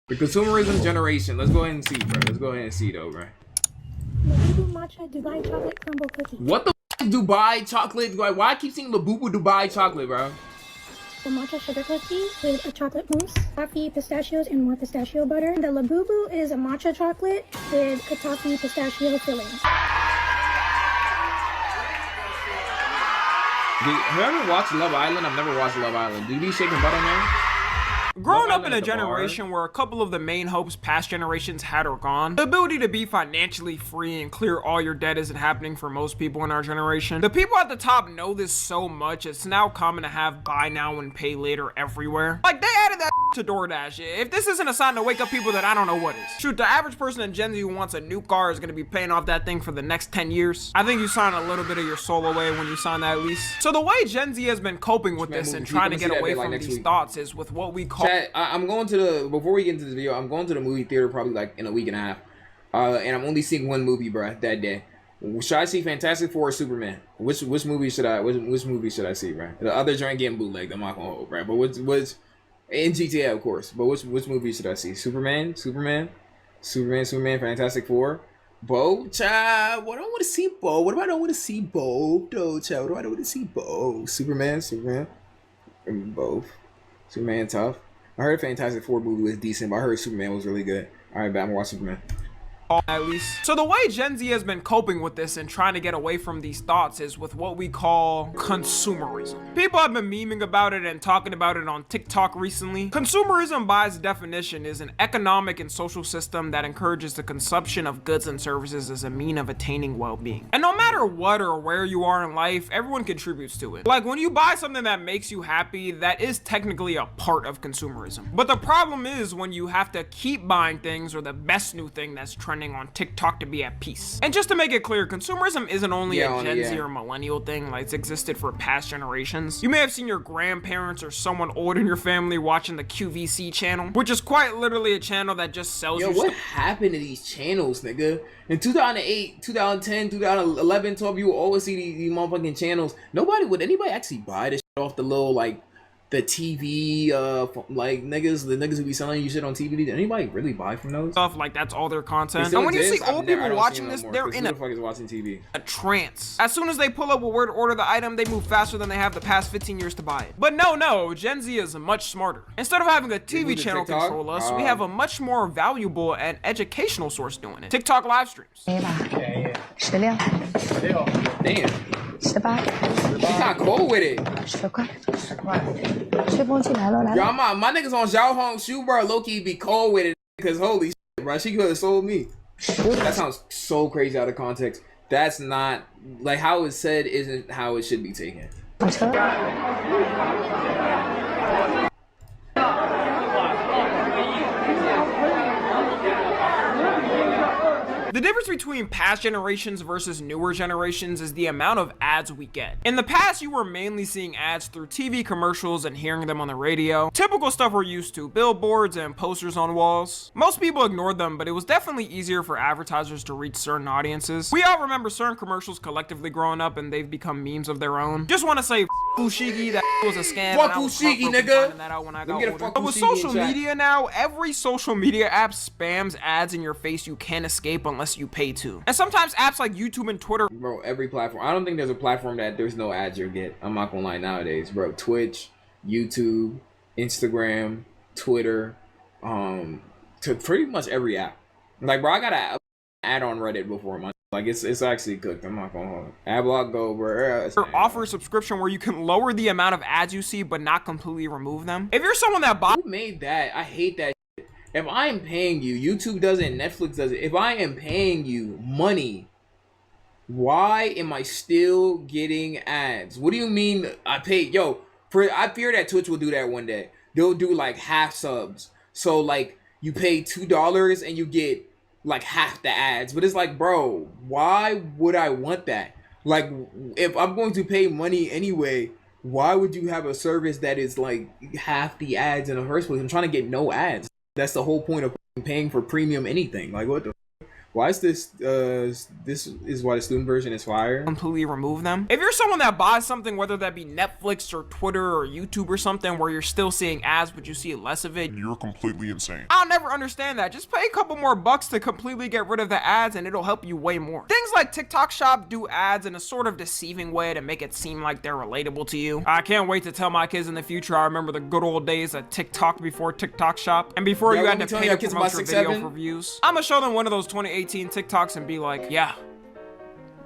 The consumerism generation. Let's go ahead and see, bro. Let's go ahead and see, though, bro. Labubu matcha Dubai chocolate crumble cookie. What the f is Dubai chocolate? Like, why I keep seeing Labubu Dubai chocolate, bro? The matcha sugar cookie with a chocolate mousse, toffee, pistachios, and more pistachio butter. The Labubu is a matcha chocolate with a toffee pistachio filling. Have you ever watched Love Island? I've never watched Love Island. Do you be shaking butt on there? Growing up in a generation where a couple of the main hopes past generations had are gone, the ability to be financially free and clear all your debt isn't happening for most people in our generation. The people at the top know this so much, it's now common to have buy now and pay later everywhere. Like, they added that to DoorDash. If this isn't a sign to wake up people, then I don't know what is. Shoot, the average person in Gen Z who wants a new car is going to be paying off that thing for the next 10 years. I think you sign a little bit of your soul away when you sign that lease. So the way Gen Z has been coping with this and trying to get away from these thoughts is with what we call... Chat, I'm going to the, before we get into this video, I'm going to the movie theater probably like in a week and a half. And I'm only seeing one movie, bruh, that day. Should I see Fantastic Four or Superman? Which movie should I see, bruh? The other joint getting bootlegged, I'm not gonna hold, bruh. But what's in GTA, of course. But which movie should I see? Superman, Fantastic Four. Bo, child, what do I want to see, Bo? What if I don't want to see Bo, though, child? What do I don't want to see, Bo? Superman, both. Superman tough. I heard Fantastic Four movie was decent, but I heard Superman was really good. All right, but I'm gonna watch Superman. At least. So the way Gen Z has been coping with this and trying to get away from these thoughts is with what we call consumerism. People have been memeing about it and talking about it on TikTok recently. Consumerism, by its definition, is an economic and social system that encourages the consumption of goods and services as a mean of attaining well-being. And no matter what or where you are in life, everyone contributes to it. Like, when you buy something that makes you happy, that is technically a part of consumerism. But the problem is when you have to keep buying things or the best new thing that's trending on TikTok to be at peace. And just to make it clear, consumerism isn't only a Gen Z or millennial thing, like it's existed for past generations. You may have seen your grandparents or someone old in your family watching the QVC channel, which is quite literally a channel that just sells you what happened to these channels, nigga? In 2008, 2010, 2011, 12, you will always see these motherfucking channels. Would anybody actually buy this shit off the little, like, the TV, like, the niggas who be selling you shit on TV? Did anybody really buy from those? Stuff like that's all their content. And when you see old people watching this, they're in a trance. As soon as they pull up a word to order the item, they move faster than they have the past 15 years to buy it. But no, Gen Z is much smarter. Instead of having a TV channel control us, we have a much more valuable and educational source doing it. TikTok live streams. Damn. She kinda cold with it. Yo, my niggas on Xiao Hong Shu, bro, low-key be cold with it. Because holy shit, bro, she could have sold me. That sounds so crazy out of context. That's not, like, how it's said isn't how it should be taken. The difference between past generations versus newer generations is the amount of ads we get. In the past, you were mainly seeing ads through TV commercials and hearing them on the radio. Typical stuff we're used to, billboards and posters on walls. Most people ignored them, but it was definitely easier for advertisers to reach certain audiences. We all remember certain commercials collectively growing up and they've become memes of their own. Just want to say, Fushigi, that was a scam. Fuck Fushigi, nigga. That out when I got older. But with social media now, every social media app spams ads in your face you can't escape unless you pay to. And sometimes apps like YouTube and Twitter. Bro, every platform. I don't think there's a platform that there's no ads you'll get. I'm not gonna lie nowadays, bro. Twitch, YouTube, Instagram, Twitter, to pretty much every app. Like, bro, I got an ad on Reddit before, man. Like, it's actually cooked. I'm not gonna hold it. Adblock go, bro. Offer a subscription where you can lower the amount of ads you see, but not completely remove them. If you're someone that buys... Who made that? I hate that. If I am paying you, YouTube does it, Netflix does it. If I am paying you money, why am I still getting ads? What do you mean I paid? Yo, I fear that Twitch will do that one day. They'll do like half subs. So like you pay $2 and you get like half the ads. But it's like, bro, why would I want that? Like, if I'm going to pay money anyway, why would you have a service that is like half the ads in the first place? I'm trying to get no ads. That's the whole point of paying for premium anything. Like, what Why is this this is why the student version is fire? Completely remove them. If you're someone that buys something, whether that be Netflix or Twitter or YouTube or something, where you're still seeing ads but you see less of it, You're completely insane. I'll never understand that. Just pay a couple more bucks to completely get rid of the ads and it'll help you way more. Things like TikTok Shop do ads in a sort of deceiving way to make it seem like they're relatable to you. I can't wait to tell my kids in the future I remember the good old days of TikTok before TikTok Shop and before you had to pay to promote your video for views. I'm gonna show them one of those 2018 TikToks and be like, yeah,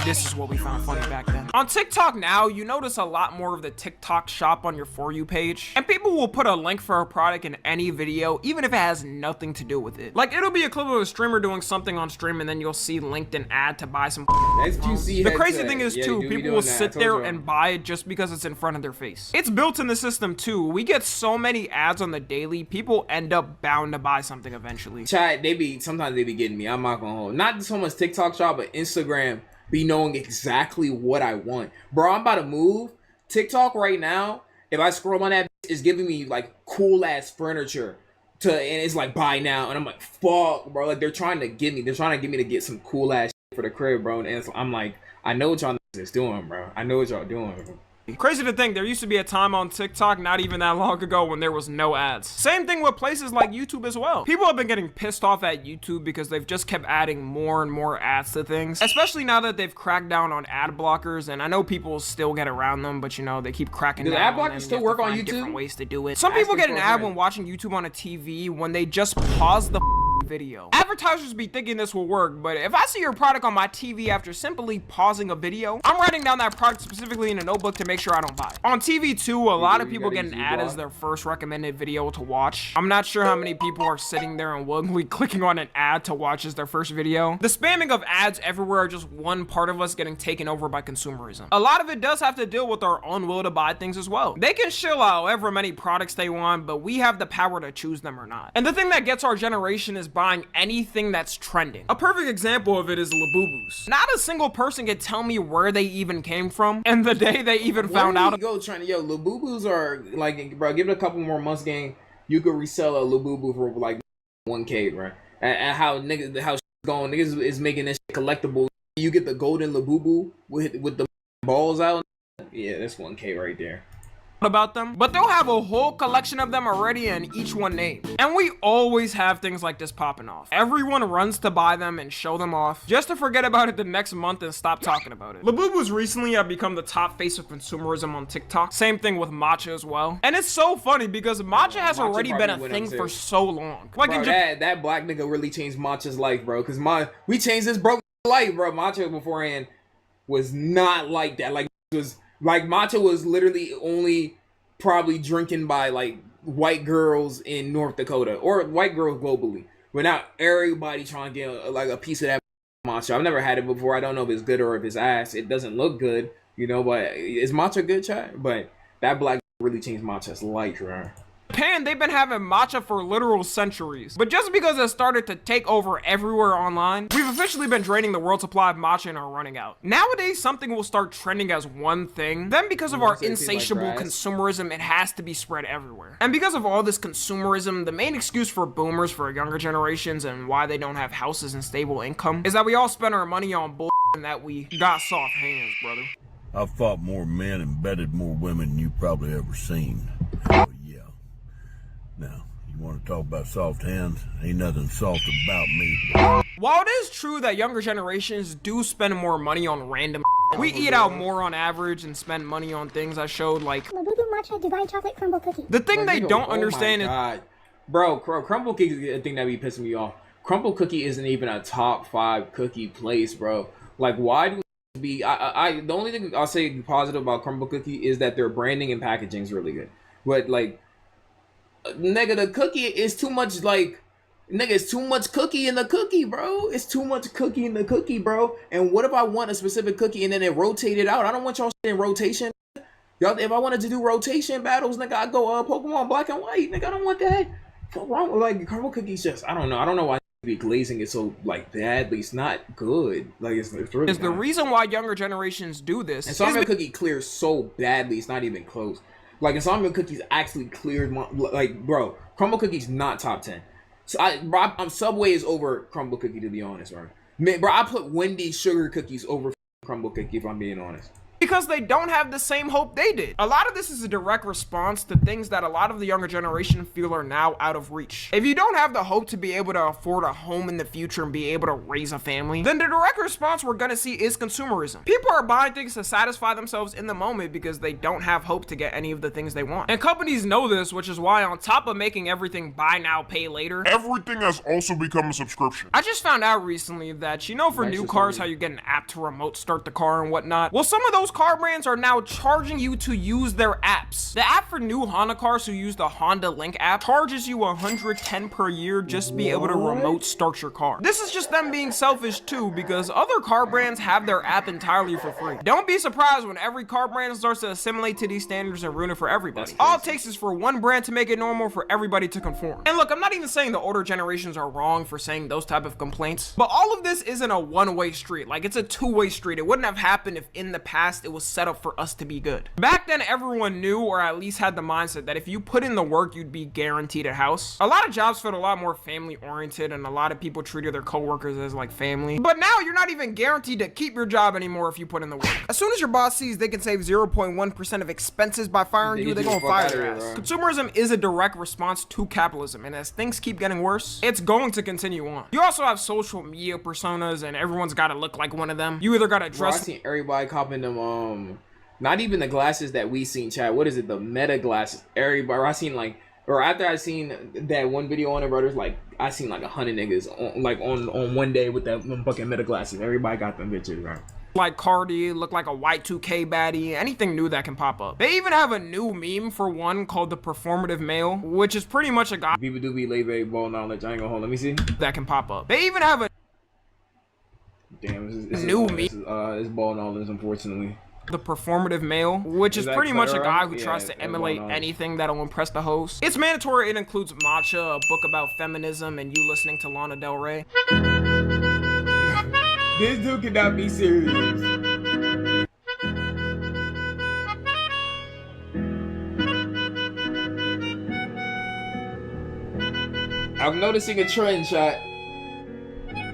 this is what we found funny back then. On TikTok now, you notice a lot more of the TikTok Shop on your For You page. And people will put a link for a product in any video, even if it has nothing to do with it. Like, it'll be a clip of a streamer doing something on stream, and then you'll see linked an ad to buy some The crazy thing is, too, people will sit there and buy it just because it's in front of their face. It's built in the system, too. We get so many ads on the daily, people end up bound to buy something eventually. Chat, sometimes they be getting me. I'm not gonna hold. Not so much TikTok Shop, but Instagram be knowing exactly what I want. Bro, I'm about to move. TikTok right now, if I scroll on that, it's giving me like cool ass furniture and it's like buy now. And I'm like, fuck, bro. Like they're trying to get me to get some cool ass shit for the crib, bro. And I'm like, I know what y'all is doing, bro. I know what y'all doing. Crazy to think, there used to be a time on TikTok not even that long ago when there was no ads. Same thing with places like YouTube as well. People have been getting pissed off at YouTube because they've just kept adding more and more ads to things, especially now that they've cracked down on ad blockers. And I know people still get around them, but you know, they keep cracking down. Do ad blockers still work on YouTube? Different ways to do it. Some people get an ad when watching YouTube on a TV when they just pause the video. Advertisers be thinking this will work, but if I see your product on my TV after simply pausing a video, I'm writing down that product specifically in a notebook to make sure I don't buy it. On TV too, a lot of people get an ad as their first recommended video to watch. I'm not sure how many people are sitting there and willingly clicking on an ad to watch as their first video. The spamming of ads everywhere are just one part of us getting taken over by consumerism. A lot of it does have to deal with our own will to buy things as well. They can shill out however many products they want, but we have the power to choose them or not. And the thing that gets our generation is buying anything that's trending. A perfect example of it is Labubus. Not a single person can tell me where they even came from, and the day they even found out. Go trying to, yo, Labubus are like, bro, give it a couple more months, gang. You could resell a Labubu for like 1K, bro. And how niggas, how going, niggas is making this shit collectible. You get the golden Labubu with the balls out. Yeah, that's 1K right there. About them, but they'll have a whole collection of them already and each one named. And we always have things like this popping off. Everyone runs to buy them and show them off just to forget about it the next month and stop talking about it. Labubus recently have become the top face of consumerism on TikTok. Same thing with matcha as well. And it's so funny because matcha has already been a thing for so long. Like, bro, that black nigga really changed matcha's life, bro. Cause we changed this broke life, bro. Matcha beforehand was not like that. Like matcha was literally only probably drinking by like white girls in North Dakota or white girls globally. But now everybody trying to get like a piece of that matcha. I've never had it before. I don't know if it's good or if it's ass. It doesn't look good, you know. But is matcha good, chat? But that black really changed matcha's life, right? Japan, they've been having matcha for literal centuries. But just because it started to take over everywhere online, we've officially been draining the world supply of matcha and are running out. Nowadays, something will start trending as one thing. Then because of our insatiable consumerism, it has to be spread everywhere. And because of all this consumerism, the main excuse for boomers for younger generations and why they don't have houses and stable income is that we all spend our money on bull and that we got soft hands, brother. I've fought more men and bedded more women than you probably ever seen. Oh, yeah. Now, you want to talk about soft hands? Ain't nothing soft about me. While it is true that younger generations do spend more money on random we eat out more on average and spend money on things I showed like Labubu matcha Dubai chocolate crumble cookie. The thing they don't understand is bro, crumble cookie is the thing that be pissing me off. Crumble cookie isn't even a top 5 cookie place, bro. Like, why do be the only thing I'll say positive about crumble cookie is that their branding and packaging is really good. But like, nigga, the cookie is too much. Like, nigga, it's too much cookie in the cookie, bro. It's too much cookie in the cookie, bro. And what if I want a specific cookie and then it rotated out? I don't want y'all in rotation. Y'all, if I wanted to do rotation battles, nigga, I'd go Pokemon Black and White. Nigga, I don't want that. What's wrong with like crumble cookies? Just I don't know why be glazing it so like badly. It's not good. Like it's really the reason why younger generations do this. And salmon cookie clears so badly, it's not even close. Like, and salmon cookies actually cleared my, like, bro, crumble cookies not top 10. So I'm Subway is over crumble cookie, to be honest, right? Man, bro, I put Wendy's sugar cookies over crumble cookie if I'm being honest. Because they don't have the same hope they did. A lot of this is a direct response to things that a lot of the younger generation feel are now out of reach. If you don't have the hope to be able to afford a home in the future and be able to raise a family, then the direct response we're gonna see is consumerism. People are buying things to satisfy themselves in the moment because they don't have hope to get any of the things they want. And companies know this, which is why on top of making everything buy now, pay later, everything has also become a subscription. I just found out recently that, you know, for new cars, how you get an app to remote start the car and whatnot. Well, some of those car brands are now charging you to use their apps. The app for new Honda cars who use the Honda Link app charges you $110 per year just to be able to remote start your car. This is just them being selfish too, because other car brands have their app entirely for free. Don't be surprised when every car brand starts to assimilate to these standards and ruin it for everybody. All it takes is for one brand to make it normal for everybody to conform. And look, I'm not even saying the older generations are wrong for saying those type of complaints, but all of this isn't a one-way street. Like, it's a two-way street. It wouldn't have happened if in the past it was set up for us to be good. Back then, everyone knew, or at least had the mindset, that if you put in the work, you'd be guaranteed a house. A lot of jobs felt a lot more family oriented, and a lot of people treated their coworkers as like family. But now you're not even guaranteed to keep your job anymore if you put in the work. As soon as your boss sees they can save 0.1% of expenses by firing you, they're gonna fire your ass. Consumerism is a direct response to capitalism, and as things keep getting worse, it's going to continue on. You also have social media personas, and everyone's gotta look like one of them. You either gotta dress. Bro, I seen everybody copping them, not even the glasses that we seen, Chad. What is it? The meta glasses. Everybody, I seen like, or after I seen that one video on it, bro, there's like, I seen like 100 niggas on one day with that fucking meta glasses. Everybody got them bitches, bro. Like Cardi, look like a Y2K baddie, anything new that can pop up. They even have a new meme for one called the performative male, which is pretty much a guy People do be lay ball knowledge. I ain't gonna hold. Let me see. that can pop up. They even have a Damn, this new is, meme. It's ball knowledge, unfortunately. The performative male, which is pretty much a guy who tries to Yeah, emulate anything that'll impress the host. It's mandatory. It includes Matcha, a book about feminism, and you listening to Lana Del Rey. This dude cannot be serious. I'm noticing a trend, chat.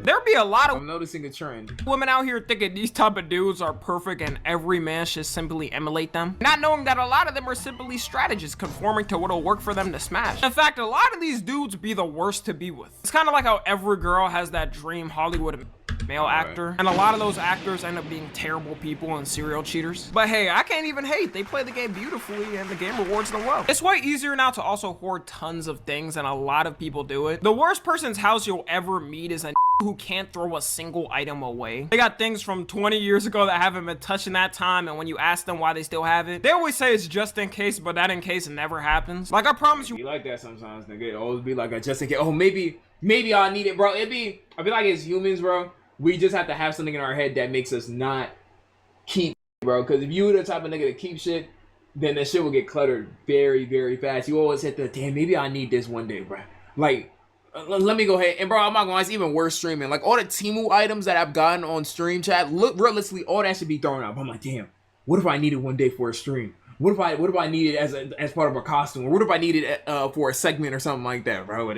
There be a lot I'm of noticing a trend. women out here thinking these type of dudes are perfect and every man should simply emulate them, not knowing that a lot of them are simply strategists conforming to what'll work for them to smash. In fact, a lot of these dudes be the worst to be with. It's kind of like how every girl has that dream Hollywood male actor, and a lot of those actors end up being terrible people and serial cheaters. But hey, I can't even hate. They play the game beautifully and the game rewards them well. It's way easier now to also hoard tons of things, and a lot of people do it. The worst person's house you'll ever meet is a who can't throw a single item away. They got things from 20 years ago that haven't been touched in that time, and when you ask them why they still have it, they always say it's just in case, but that in case never happens. Like, I promise you. Be like that sometimes, nigga. It always be like a just in case. Oh, maybe I need it, bro. I feel like as humans, bro, we just have to have something in our head that makes us not keep, bro. Because if you were the type of nigga to keep shit, then that shit will get cluttered very, very fast. You always hit the, damn, maybe I need this one day, bro. Like, let me go ahead. And, bro, I'm not going to lie, it's even worse streaming. Like, all the Temu items that I've gotten on stream chat, look, realistically, all that should be thrown out. I'm like, damn, what if I need it one day for a stream? What if I need it as part of a costume? Or what if I need it for a segment or something like that, bro?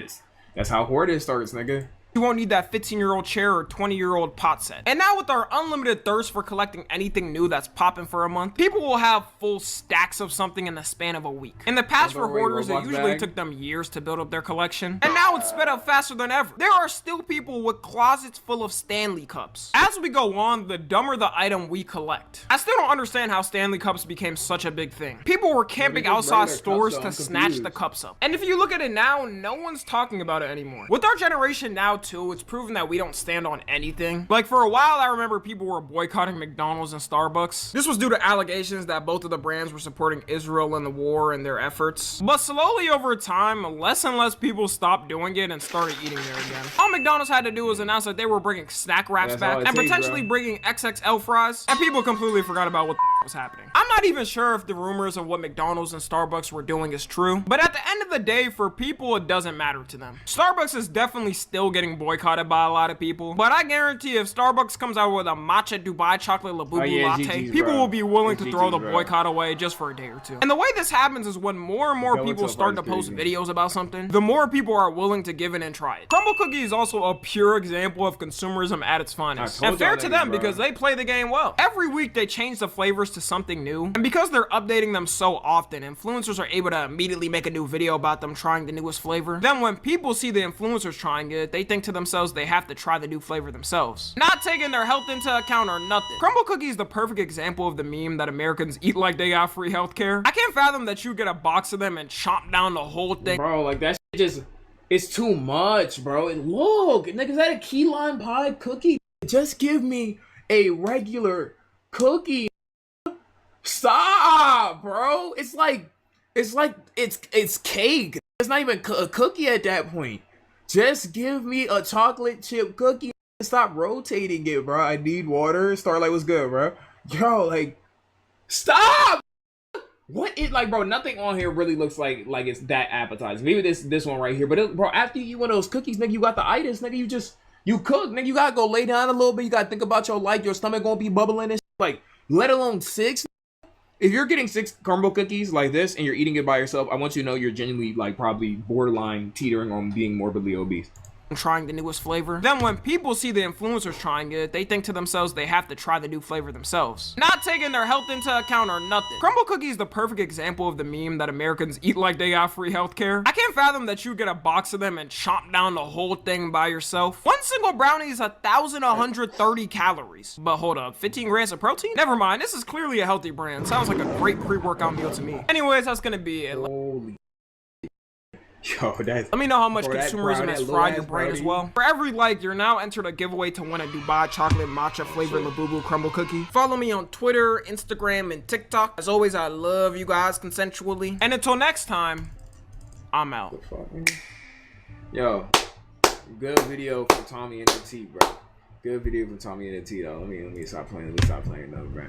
That's how hoarding starts, nigga. You won't need that 15-year-old chair or 20-year-old pot set. And now with our unlimited thirst for collecting anything new that's popping for a month, people will have full stacks of something in the span of a week. In the past, for hoarders, it usually took them years to build up their collection. And now it's sped up faster than ever. There are still people with closets full of Stanley cups. As we go on, the dumber the item we collect. I still don't understand how Stanley cups became such a big thing. People were camping outside stores to snatch the cups up. And if you look at it now, no one's talking about it anymore. With our generation now, too, it's proven that we don't stand on anything. Like, for a while, I remember people were boycotting McDonald's and Starbucks. This was due to allegations that both of the brands were supporting Israel in the war and their efforts. But slowly over time, less and less people stopped doing it and started eating there again. All McDonald's had to do was announce that they were bringing snack wraps back and potentially bringing XXL fries, and people completely forgot about what the was happening. I'm not even sure if the rumors of what McDonald's and Starbucks were doing is true, but at the end of the day, for people, it doesn't matter to them. Starbucks is definitely still getting boycotted by a lot of people, but I guarantee if Starbucks comes out with a matcha Dubai chocolate Labubu latte, GG's, people bro. will be willing to GG's, throw the bro. boycott away just for a day or two. And the way this happens is when more and more people start to post videos about something, the more people are willing to give in and try it. Crumble Cookie is also a pure example of consumerism at its finest. And fair to them because they play the game well. Every week they change the flavors to something new, and because they're updating them so often, influencers are able to immediately make a new video about them trying the newest flavor. Then when people see the influencers trying it, they think to themselves they have to try the new flavor themselves, not taking their health into account or nothing. Crumble Cookie is the perfect example of the meme that Americans eat like they got free healthcare. I can't fathom that you get a box of them and chomp down the whole thing. Bro, like that shit just, it's too much, bro. And look, nigga, is that a key lime pie cookie? Just give me a regular cookie. Stop, bro. It's cake. It's not even a cookie at that point. Just give me a chocolate chip cookie. Stop rotating it, bro. I need water. Starlight was good, bro. Yo, like, stop. What is, like, bro, nothing on here really looks like it's that appetizing. Maybe this one right here, but bro, after you eat one of those cookies, nigga, you got the itis, nigga. You cook, nigga. You gotta go lay down a little bit. You gotta think about your life. Your stomach gonna be bubbling and shit. Like, let alone 6. If you're getting 6 crumble cookies like this and you're eating it by yourself, I want you to know you're genuinely, like, probably borderline teetering on being morbidly obese. Trying the newest flavor. Then when people see the influencers trying it, they think to themselves they have to try the new flavor themselves, not taking their health into account or nothing. Crumble Cookie is the perfect example of the meme that Americans eat like they got free healthcare. I can't fathom that you get a box of them and chomp down the whole thing by yourself. One single brownie is 1,130 calories. But hold up, 15 grams of protein? Never mind, this is clearly a healthy brand. Sounds like a great pre-workout meal to me. Anyways, that's gonna be it. Holy. Yo, that's, let me know how much bro, consumerism has fried your brain as well. For every like, you're now entered a giveaway to win a Dubai chocolate matcha flavored Labubu crumble cookie. Follow me on Twitter, Instagram, and TikTok. As always, I love you guys consensually. And until next time, I'm out. Yo, good video for Tommy and the T, bro. Good video for Tommy and the T, though. Let me stop playing. Let me stop playing though, bro.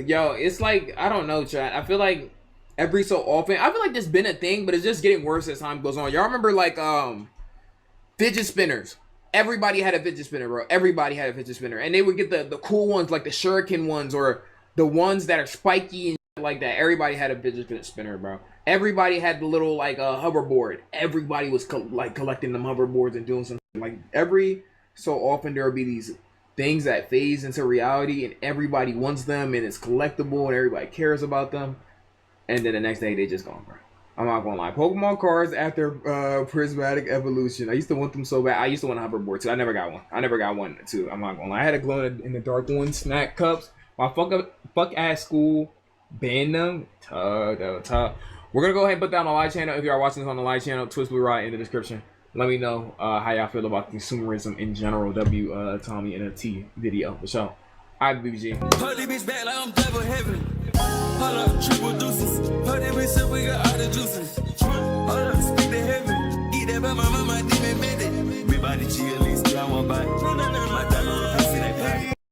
Yo, it's like, I don't know, chat. I feel like every so often, I feel like this been a thing, but it's just getting worse as time goes on. Y'all remember, like, fidget spinners? Everybody had a fidget spinner, bro. Everybody had a fidget spinner. And they would get the cool ones, like the shuriken ones, or the ones that are spiky and shit like that. Everybody had a fidget spinner, bro. Everybody had the little, like, hoverboard. Everybody was, collecting them hoverboards and doing some, like, every so often there will be these things that phase into reality, and everybody wants them, and it's collectible, and everybody cares about them. And then the next day, they just gone, bro. I'm not gonna lie. Pokemon cards after Prismatic Evolution. I used to want them so bad. I used to want a hoverboard, too. I never got one, too. I'm not gonna lie. I had a glow in the dark one. Snack cups. My fuck-ass school banned them. Tough. We're gonna go ahead and put that on the live channel. If you are watching this on the live channel, Twist Blue Ride in the description. Let me know how y'all feel about consumerism in general. Tommy and a T video. For sure. I'm BBG. Hold up, triple deuces. Hold that bitch up, we got all the juices. Hold up, speak to heaven. Eat that by my mama, demon minute. Everybody chill.